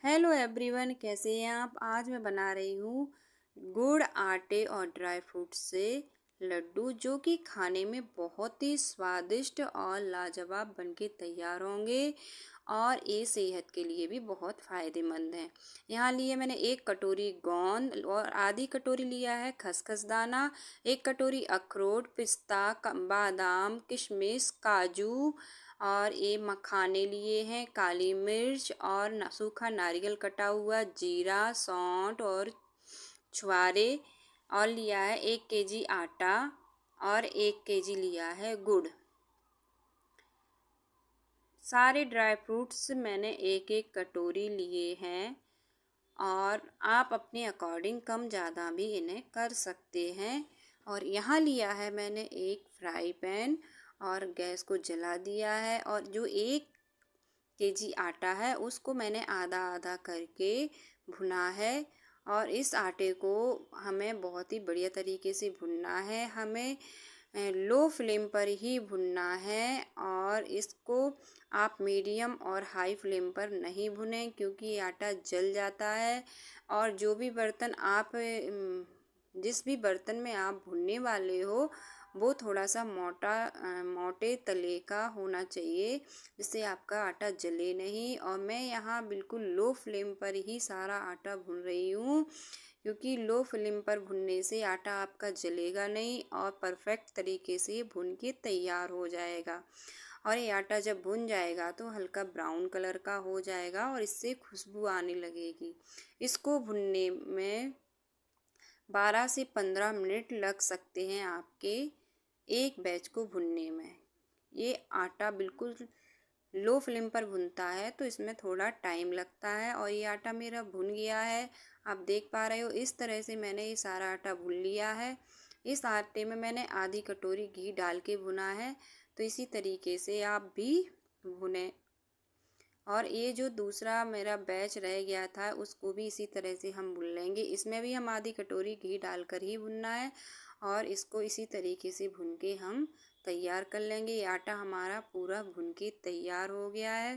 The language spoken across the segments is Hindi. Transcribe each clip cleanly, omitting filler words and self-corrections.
हेलो एवरीवन, कैसे हैं आप। आज मैं बना रही हूँ गुड़ आटे और ड्राई फ्रूट से लड्डू, जो कि खाने में बहुत ही स्वादिष्ट और लाजवाब बनके तैयार होंगे और ये सेहत के लिए भी बहुत फ़ायदेमंद हैं। यहाँ लिए मैंने 1 कटोरी गोंद और आधी कटोरी लिया है खसखस दाना, 1 कटोरी अखरोट, पिस्ता, बादाम, किशमिश, काजू और ये मखाने लिए हैं, काली मिर्च और सूखा नारियल कटा हुआ, जीरा, सौंठ और छुआरे, और लिया है 1 केजी आटा और 1 केजी लिया है गुड़। सारे ड्राई फ्रूट्स मैंने 1-1 कटोरी लिए हैं और आप अपने अकॉर्डिंग कम ज़्यादा भी इन्हें कर सकते हैं। और यहाँ लिया है मैंने एक फ्राई पैन और गैस को जला दिया है, और जो 1 केजी आटा है उसको मैंने आधा आधा करके भुना है। और इस आटे को हमें बहुत ही बढ़िया तरीके से भुनना है, हमें लो फ्लेम पर ही भुनना है। और इसको आप मीडियम और हाई फ्लेम पर नहीं भुनें, क्योंकि ये आटा जल जाता है। और जो भी बर्तन आप जिस भी बर्तन में आप भुनने वाले हो वो थोड़ा सा मोटे तले का होना चाहिए, जिससे आपका आटा जले नहीं। और मैं यहाँ बिल्कुल लो फ्लेम पर ही सारा आटा भून रही हूँ, क्योंकि लो फ्लेम पर भुनने से आटा आपका जलेगा नहीं और परफेक्ट तरीके से भुन के तैयार हो जाएगा। और ये आटा जब भुन जाएगा तो हल्का ब्राउन कलर का हो जाएगा और इससे खुशबू आने लगेगी। इसको भुनने में 12 से 15 मिनट लग सकते हैं आपके एक बैच को भुनने में। ये आटा बिल्कुल लो फ्लेम पर भुनता है तो इसमें थोड़ा टाइम लगता है। और ये आटा मेरा भुन गया है, आप देख पा रहे हो। इस तरह से मैंने ये सारा आटा भून लिया है। इस आटे में मैंने आधी कटोरी घी डाल के भुना है, तो इसी तरीके से आप भी भुने। और ये जो दूसरा मेरा बैच रह गया था उसको भी इसी तरह से हम भून लेंगे। इसमें भी हम आधी कटोरी घी डालकर ही भुनना है और इसको इसी तरीके से भुन के हम तैयार कर लेंगे। ये आटा हमारा पूरा भुन के तैयार हो गया है।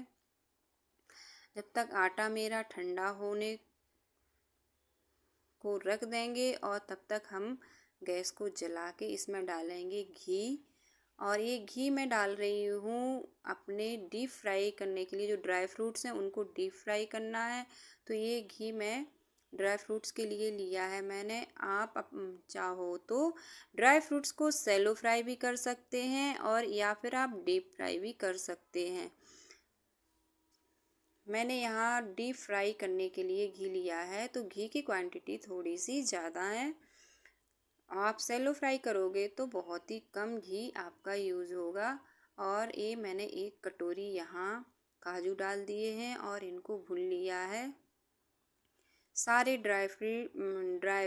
जब तक आटा मेरा ठंडा होने को रख देंगे और तब तक हम गैस को जला के इसमें डालेंगे घी। और ये घी मैं डाल रही हूँ अपने डीप फ्राई करने के लिए। जो ड्राई फ्रूट्स हैं उनको डीप फ्राई करना है, तो ये घी मैं ड्राई फ्रूट्स के लिए लिया है मैंने। आप चाहो तो ड्राई फ्रूट्स को सैलो फ्राई भी कर सकते हैं और या फिर आप डीप फ्राई भी कर सकते हैं। मैंने यहाँ डीप फ्राई करने के लिए घी लिया है, तो घी की क्वांटिटी थोड़ी सी ज़्यादा है। आप सैलो फ्राई करोगे तो बहुत ही कम घी आपका यूज़ होगा। और ये मैंने 1 कटोरी यहाँ काजू डाल दिए हैं और इनको भून लिया है। सारे ड्राई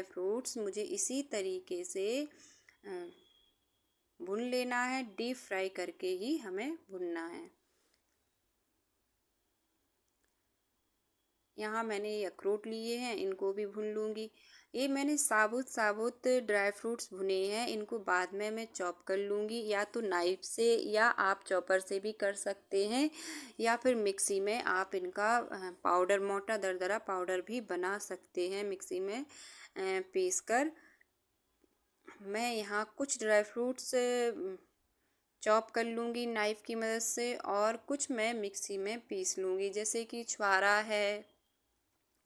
फ्रूट्स मुझे इसी तरीके से भून लेना है, डीप फ्राई करके ही हमें भुनना है। यहाँ मैंने ये अखरोट लिए हैं, इनको भी भून लूँगी। ये मैंने साबुत ड्राई फ्रूट्स भुने हैं, इनको बाद में मैं चॉप कर लूँगी, या तो नाइफ से या आप चॉपर से भी कर सकते हैं, या फिर मिक्सी में आप इनका पाउडर, मोटा दरदरा पाउडर भी बना सकते हैं मिक्सी में पीस कर। मैं यहाँ कुछ ड्राई फ्रूट्स चॉप कर लूँगी नाइफ़ की मदद से, और कुछ मैं मिक्सी में पीस लूँगी। जैसे कि छुआरा है,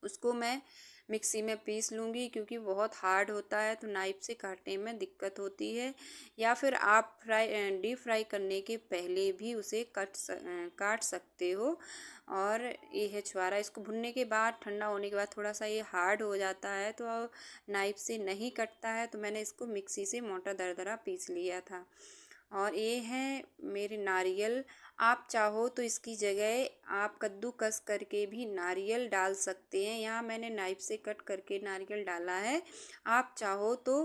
उसको मैं मिक्सी में पीस लूँगी, क्योंकि बहुत हार्ड होता है तो नाइफ से काटने में दिक्कत होती है। या फिर आप डीप फ्राई करने के पहले भी उसे काट सकते हो। और ये है छुआरा, इसको भुनने के बाद, ठंडा होने के बाद थोड़ा सा ये हार्ड हो जाता है तो नाइफ से नहीं कटता है, तो मैंने इसको मिक्सी से मोटा दरदरा पीस लिया था। और ये है मेरे नारियल। आप चाहो तो इसकी जगह आप कद्दूकस करके भी नारियल डाल सकते हैं। यहाँ मैंने नाइफ से कट करके नारियल डाला है। आप चाहो तो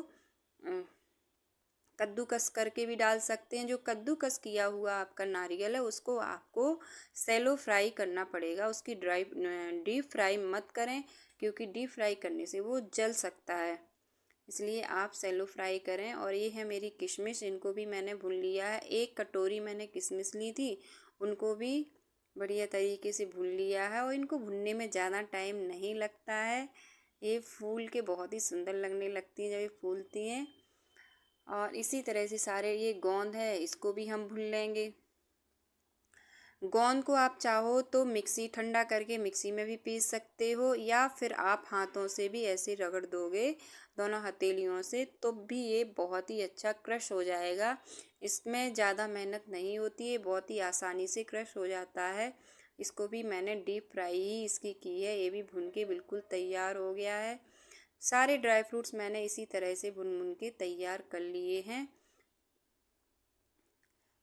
कद्दूकस करके भी डाल सकते हैं। जो कद्दूकस किया हुआ आपका नारियल है उसको आपको सैलो फ्राई करना पड़ेगा, उसकी डीप फ्राई मत करें, क्योंकि डीप फ्राई करने से वो जल सकता है, इसलिए आप सैलो फ्राई करें। और ये है मेरी किशमिश, इनको भी मैंने भून लिया है। 1 कटोरी मैंने किशमिश ली थी, उनको भी बढ़िया तरीके से भून लिया है और इनको भुनने में ज़्यादा टाइम नहीं लगता है। ये फूल के बहुत ही सुंदर लगने लगती हैं जब ये फूलती हैं। और इसी तरह से सारे ये गोंद है इसको भी हम भून लेंगे। गोंद को आप चाहो तो मिक्सी ठंडा करके मिक्सी में भी पीस सकते हो, या फिर आप हाथों से भी ऐसे रगड़ दोगे दोनों हथेलियों से तो भी ये बहुत ही अच्छा क्रश हो जाएगा। इसमें ज़्यादा मेहनत नहीं होती है, बहुत ही आसानी से क्रश हो जाता है। इसको भी मैंने डीप फ्राई ही इसकी की है, ये भी भुन के बिल्कुल तैयार हो गया है। सारे ड्राई फ्रूट्स मैंने इसी तरह से भुन भुन के तैयार कर लिए हैं।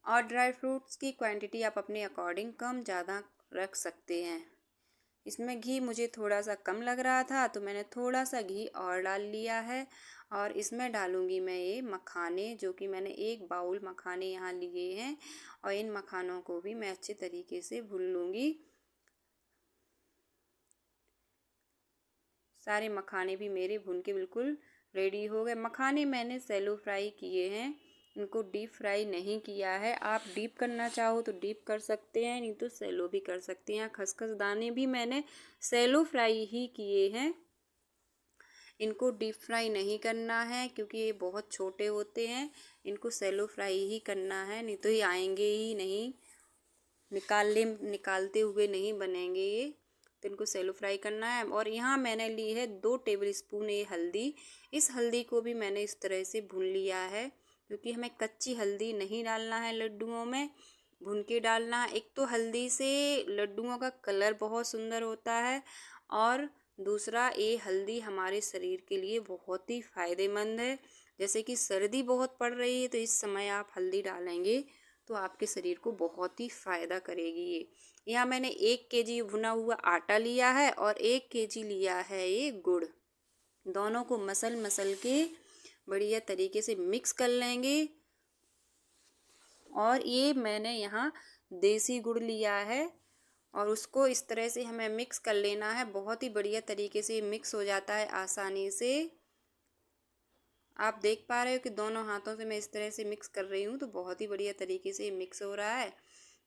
और ड्राई फ्रूट्स की क्वांटिटी आप अपने अकॉर्डिंग कम ज़्यादा रख सकते हैं। इसमें घी मुझे थोड़ा सा कम लग रहा था तो मैंने थोड़ा सा घी और डाल लिया है। और इसमें डालूंगी मैं ये मखाने, जो कि मैंने 1 बाउल मखाने यहाँ लिए हैं। और इन मखानों को भी मैं अच्छे तरीके से भून लूँगी। सारे मखाने भी मेरे भून के बिल्कुल रेडी हो गए। मखाने मैंने सैलो फ्राई किए हैं, इनको डीप फ्राई नहीं किया है। आप डीप करना चाहो तो डीप कर सकते हैं, नहीं तो सैलो भी कर सकते हैं। खसखस दाने भी मैंने सैलो फ्राई ही किए हैं, इनको डीप फ्राई नहीं करना है क्योंकि ये बहुत छोटे होते हैं। इनको सैलो फ्राई ही करना है, नहीं तो ये आएंगे ही नहीं, निकालते हुए नहीं बनेंगे ये। तो इनको सैलो फ्राई करना है। और यहाँ मैंने ली है 2 टेबल स्पून ये हल्दी। इस हल्दी को भी मैंने इस तरह से भून लिया है, क्योंकि हमें कच्ची हल्दी नहीं डालना है लड्डुओं में, भून के डालना है। एक तो हल्दी से लड्डुओं का कलर बहुत सुंदर होता है, और दूसरा ये हल्दी हमारे शरीर के लिए बहुत ही फ़ायदेमंद है। जैसे कि सर्दी बहुत पड़ रही है तो इस समय आप हल्दी डालेंगे तो आपके शरीर को बहुत ही फ़ायदा करेगी ये। यहाँ मैंने 1 केजी भुना हुआ आटा लिया है और 1 केजी लिया है ये गुड़। दोनों को मसल मसल के बढ़िया तरीके से मिक्स कर लेंगे। और ये मैंने यहाँ देसी गुड़ लिया है और उसको इस तरह से हमें मिक्स कर लेना है। बहुत ही बढ़िया तरीके से मिक्स हो जाता है आसानी से। आप देख पा रहे हो कि दोनों हाथों से मैं इस तरह से मिक्स कर रही हूँ तो बहुत ही बढ़िया तरीके से मिक्स हो रहा है।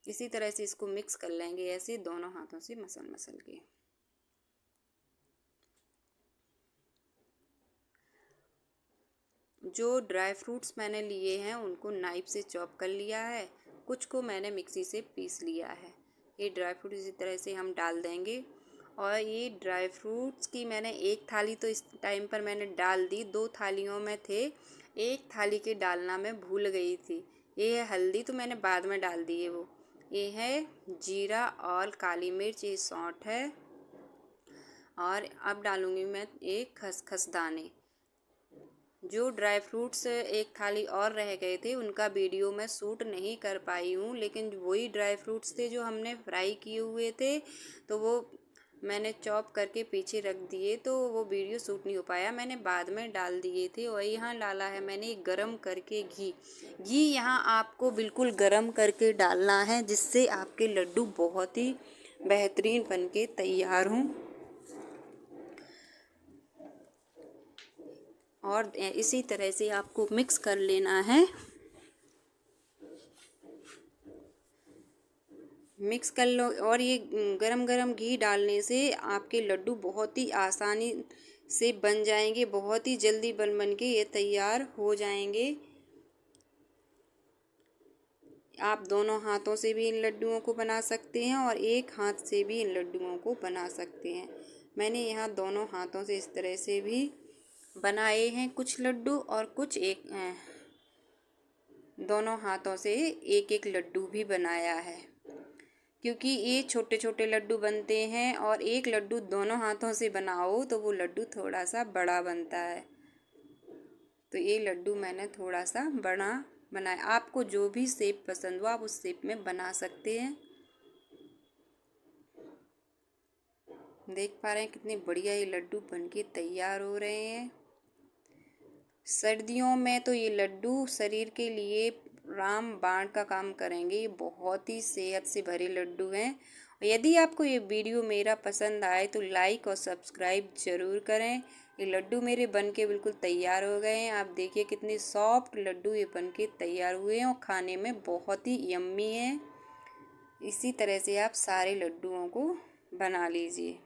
इसी तरह से इसको मिक्स कर लेंगे, ऐसे दोनों हाथों से मसल मसल के। जो ड्राई फ्रूट्स मैंने लिए हैं उनको नाइफ से चॉप कर लिया है, कुछ को मैंने मिक्सी से पीस लिया है। ये ड्राई फ्रूट इसी तरह से हम डाल देंगे। और ये ड्राई फ्रूट्स की मैंने 1 थाली तो इस टाइम पर मैंने डाल दी, 2 थालियों में थे, 1 थाली के डालना मैं भूल गई थी। ये है हल्दी, तो मैंने बाद में डाल दी है वो। ये है जीरा और काली मिर्च, ये सौंठ है। और अब डालूंगी मैं एक खसखस दाने। जो ड्राई फ्रूट्स 1 थाली और रह गए थे उनका वीडियो मैं शूट नहीं कर पाई हूँ, लेकिन वही ड्राई फ्रूट्स थे जो हमने फ्राई किए हुए थे, तो वो मैंने चॉप करके पीछे रख दिए, तो वो वीडियो शूट नहीं हो पाया, मैंने बाद में डाल दिए थे। और यहाँ डाला है मैंने गरम करके घी। घी यहाँ आपको बिल्कुल गरम करके डालना है, जिससे आपके लड्डू बहुत ही बेहतरीन बन के तैयार हों। और इसी तरह से आपको मिक्स कर लेना है। मिक्स कर लो। और ये गरम गरम घी डालने से आपके लड्डू बहुत ही आसानी से बन जाएंगे, बहुत ही जल्दी बन के ये तैयार हो जाएंगे। आप दोनों हाथों से भी इन लड्डुओं को बना सकते हैं और एक हाथ से भी इन लड्डुओं को बना सकते हैं। मैंने यहाँ दोनों हाथों से इस तरह से भी बनाए हैं कुछ लड्डू, और कुछ दोनों हाथों से एक एक लड्डू भी बनाया है, क्योंकि ये छोटे छोटे लड्डू बनते हैं और एक लड्डू दोनों हाथों से बनाओ तो वो लड्डू थोड़ा सा बड़ा बनता है। तो ये लड्डू मैंने थोड़ा सा बड़ा बनाया। आपको जो भी शेप पसंद हो आप उस शेप में बना सकते हैं। देख पा रहे हैं कितने बढ़िया ये लड्डू बनके तैयार हो रहे हैं। सर्दियों में तो ये लड्डू शरीर के लिए रामबाण का काम करेंगे। ये बहुत ही सेहत से भरे लड्डू हैं। यदि आपको ये वीडियो मेरा पसंद आए तो लाइक और सब्सक्राइब ज़रूर करें। ये लड्डू मेरे बनके बिल्कुल तैयार हो गए हैं। आप देखिए कितने सॉफ्ट लड्डू ये बनके तैयार हुए हैं और खाने में बहुत ही यम्मी हैं। इसी तरह से आप सारे लड्डुओं को बना लीजिए।